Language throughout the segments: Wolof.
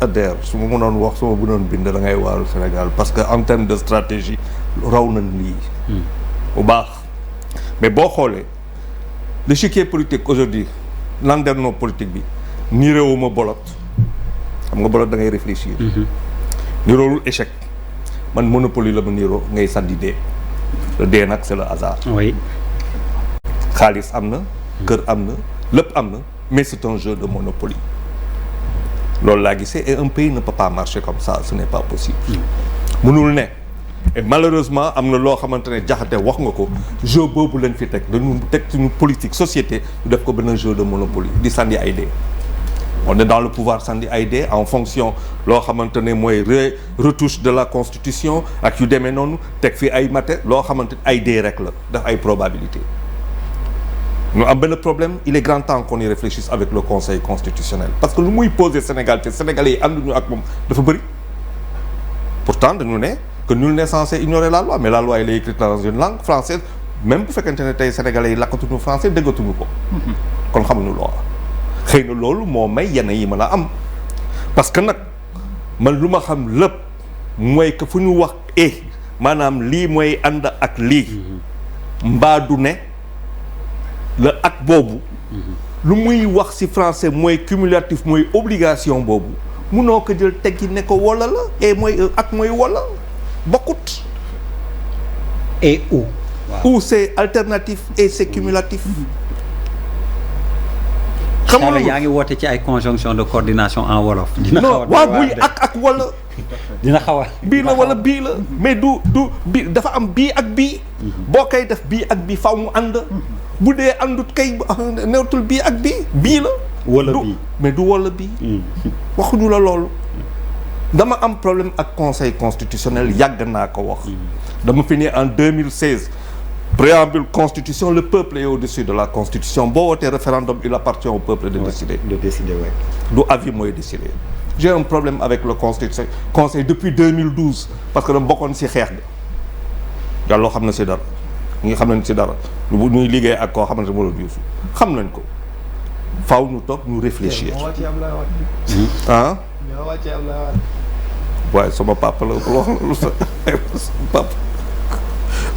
ADER su ma mënoon wax su ma mënoon bind da ngay waaru Sénégal parce que en termes de stratégie raw nañ lii bu baax mais boo xoolee l'échiquier politique aujourd'hui landerneau politique bi nii réewuma bolot xam nga bolot da ngay réfléchir niroolul échec man monopoly la ma niroo ngay sànni dee le dee nag c'est le hasard oui xaalis am na kër am na lépp am na mais c'est un jeu de monopoly loolu laa gisee et un pays ne peut pas marcher comme ça ce n'est pas possible mënul ne et malheureusement am na loo xamante ne jaxate wax nga ko jeu boobu leen fi teg dañu teg suñu politique société ñu def ko benn jeu de monopoly di sànni ay dee on est dans le pouvoir sànni ay dee en fonction loo xamante ne mooy retouche de la constitution ak yu demee noonu teg fi ay mate loo xamante ay dee rek la def ay probabilité ñu am benn problème il est grand temps qu'on y réfléchisse avec le conseil constitutionnel parce que lu muy poser Sénégal te sénégalais yi ànduñu ak moom dafa bëri pourtant dañu ne que nul n'est censé ignorer la loi mais la loi elle est écrite dans une langue française même bu fekkente ne tey sénégalais yi lakkatuñu français déggatuñu ko kon xamuñu loi xëy na loolu moo may yenn yi mën a am parce que nag man lu ma xam lépp mooy que fu ñu wax maanaam lii mooy ànd ak lii mbaa du ne la ak boobu lu muy wax ci français mooy cumulatif mooy obligation boobu munoo ko jël teggi ne ko wala la et mooy ak mooy wala bokkut et où ou c'est alternatif et c'est cumulatif xam nga yaa ngi woote ci ay conjonction de coordination en wolof dina xaw a waaw buy ak wala dina xaw a bii la wala bii la mais du bi dafa am bii ak bii boo koy def bii ak bii faw mu ànd bu dee àndut kay neewatul bii ak bii la wala bii mais du wala bii waxuñu la loolu dama am problème ak conseil constitutionnel yàgg naa ko wax dama fi ne en 2016 préambule constitution le peuple est au-dessus de la constitution boo wootee référendum il appartient au peuple de décider du avis mooy décider j'ai un problème avec le conseil depuis 2012 parce que dama bokkoon ci xeex bi yàlla xam na ci dara ñi xam nañ ci dara ñuy liggéey ak koo xamante ne moo la Youssou xam nañ ko faaw ñu toog ñu réfléchir ah waaye sama papa la loolu sa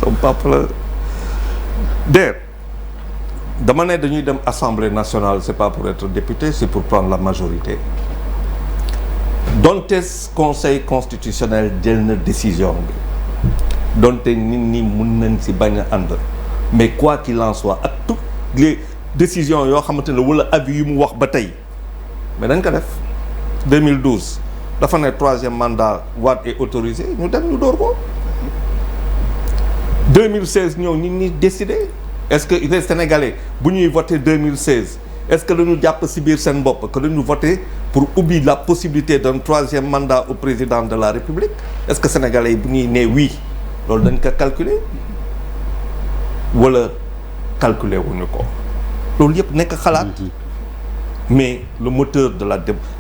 sama papa la der dama ne dañuy dem assemblée nationale c'est pas pour être député c'est pour prendre la majorité donte conseil constitutionnel jël na décision bi donte nit ñi mun nañ ci bañ a ànd mais quoi qu'il en soit ak toutes les décisions yoo xamante ne wala avis yu mu wax ba tey mais dañ ko def 2012 dafa ne troisième mandat Wade est autorisé ñu dem ñu door ko 2016 ñëw nit ñi décidé est-ce que les Sénégalais bu ñuy voté 2016 est-ce que dañu jàpp ci biir seen bopp que dañu voté pour ubbi la possibilité d'un troisième mandat au président de la République est-ce que Sénégalais yi bu ñuy nee oui loolu dañ ko calculer wala calculer wuñu ko loolu yëpp nekk xalaat mais le moteur de la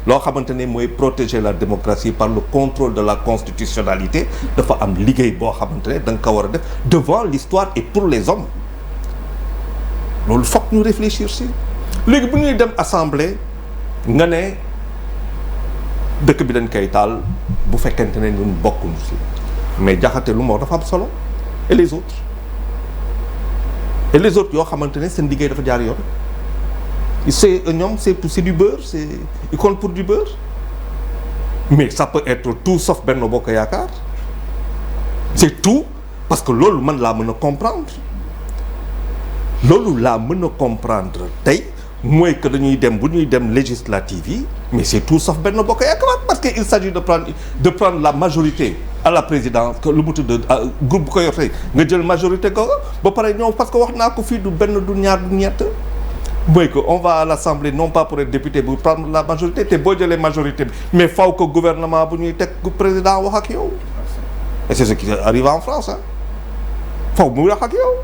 loo xamante ne mooy protéger la démocratie par le contrôle de la constitutionnalité dafa am liggéey boo xamante ne da nga ko war a def devant l'histoire et pour les hommes loolu foog ñu réfléchir si léegi bu ñuy dem assemblée nga ne dëkk bi dañ koy taal bu fekkente ne ñun bokkuñu si mais jaxate lu moo dafa am solo et les autres yoo xamante ne seen liggéey dafa jaar yoon c'est ñoom c'est du beurre ils comptent pour du beurre mais ça peut être tout sauf Benno Bokk Yaakaar c'est tout parce que loolu man laa mën a comprendre tey mooy que dañuy dem bu ñuy dem législative yi mais c'est tout sauf Benno Bokk Yaakaar parce que il s'agit de prendre la majorité à la présidence que lu mu tudd groupe bu ko yor tey nga jël majorité ko ba pare ñoom parce que wax naa ko fii du benn du ñaar du ñett mooy que on va à l'Assemblée non pas pour être député bu prendre la majorité te boo jëlee majorité bi mais faw ko gouvernement bu ñuy teg président wax ak yow et c'est ce qui arrive en France ah faw mu wax ak yow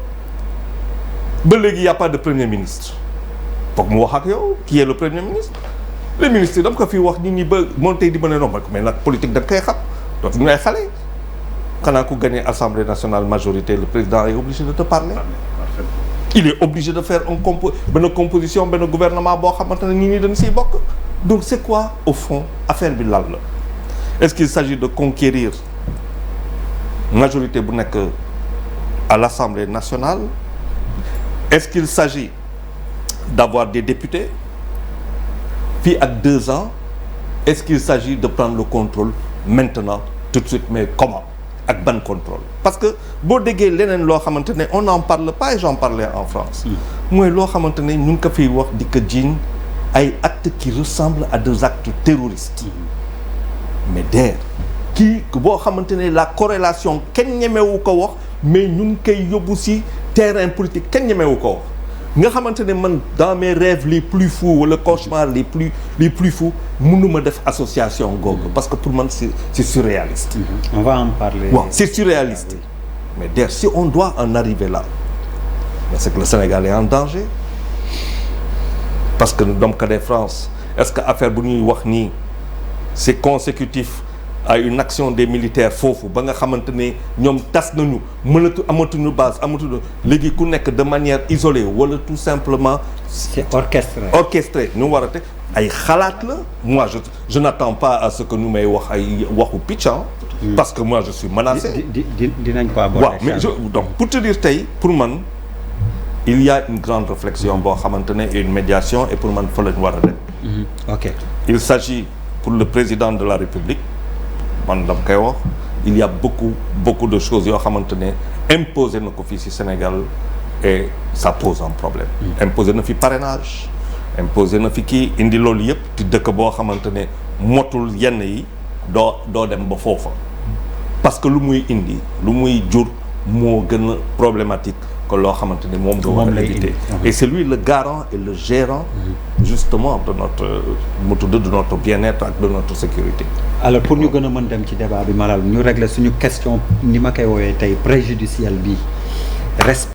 ba léegi y a pas de premier ministre foog mu wax ak yow qui est le premier ministre le ministre dama ko fi wax nit ñi ba moom tey di mën a nomba mais nag politique da nga koy xam dootu ñu ay xale xanaa ku gagné Assemblée nationale majorité le président est obligé de te parler il est obligé de faire benn composition benn gouvernement boo xamante ne nit ñi dañ siy bokk donc c'est quoi au fond affaire bi lan la est-ce qu'il s'agit de conquérir majorité bu nekk à l'Assemblée nationale est-ce qu'il s'agit d'avoir des députés puis ak 2 ans est-ce qu'il s'agit de prendre le contrôle maintenant tout de suite mais comment ak ban contrôle parce que boo déggee leneen loo xamante ne on n'en parle pas et j'en parlais en France mooy loo xamante ne ñu ngi ko fiy wax di ko jiiñ ay actes qui ressemblent à des actes terroristes mais der kii boo xamante ne la corrélation kenn ñemewu ko wax mais ñu ngi koy yóbbu ci terrain politique kenn ñemewu ko wax nga xamante ne man dans mes rêves les plus fous wala cauchemars les plus fous mënuma def association googu parce que pour man c'est surréaliste. On va en parler. Bon, c'est surréaliste. Mais d'ailleurs si on doit en arriver là c'est que le Sénégal est en danger parce que nous sommes que des France est-ce que affaire bu ñuy wax nii c'est consécutif à une action des militaires foofu ba nga xamante ne ñoom tas nañu amatuñu base amatuñu léegi ku nekk de manière isolée wala tout simplement. c'est orchestré. orchestré ñu war a teg ay xalaat la moi je n'attends pas à ce que ñu may wax ay waxu picc parce que moi je suis menacé. dinañ ko aborder. waaw mais donc pour te dire tey pour man il y a une grande réflexion boo xamante ne et une médiation et pour man fa la ñu war a dem. ok il s'agit pour le président de la République. man dama koy wax il y a beaucoup de choses yoo xamante ne imposé na ko fii ci Sénégal et ça pose un problème imposé na fi parrainage imposé na fi kii indi loolu yëpp ci dëkk boo xamante ne motul yenn yi doo dem ba foofa parce que lu muy indi lu muy jur moo gën a problématique que loo xamante ne moom nga war a éviter et c'est lui le garant et le gérant justement de notre bien-être ak de notre sécurité. alors pour ñu gën a mën dem ci débat bi Malal ñu régler suñu question ni ma koy woowee tey préjudicielle bi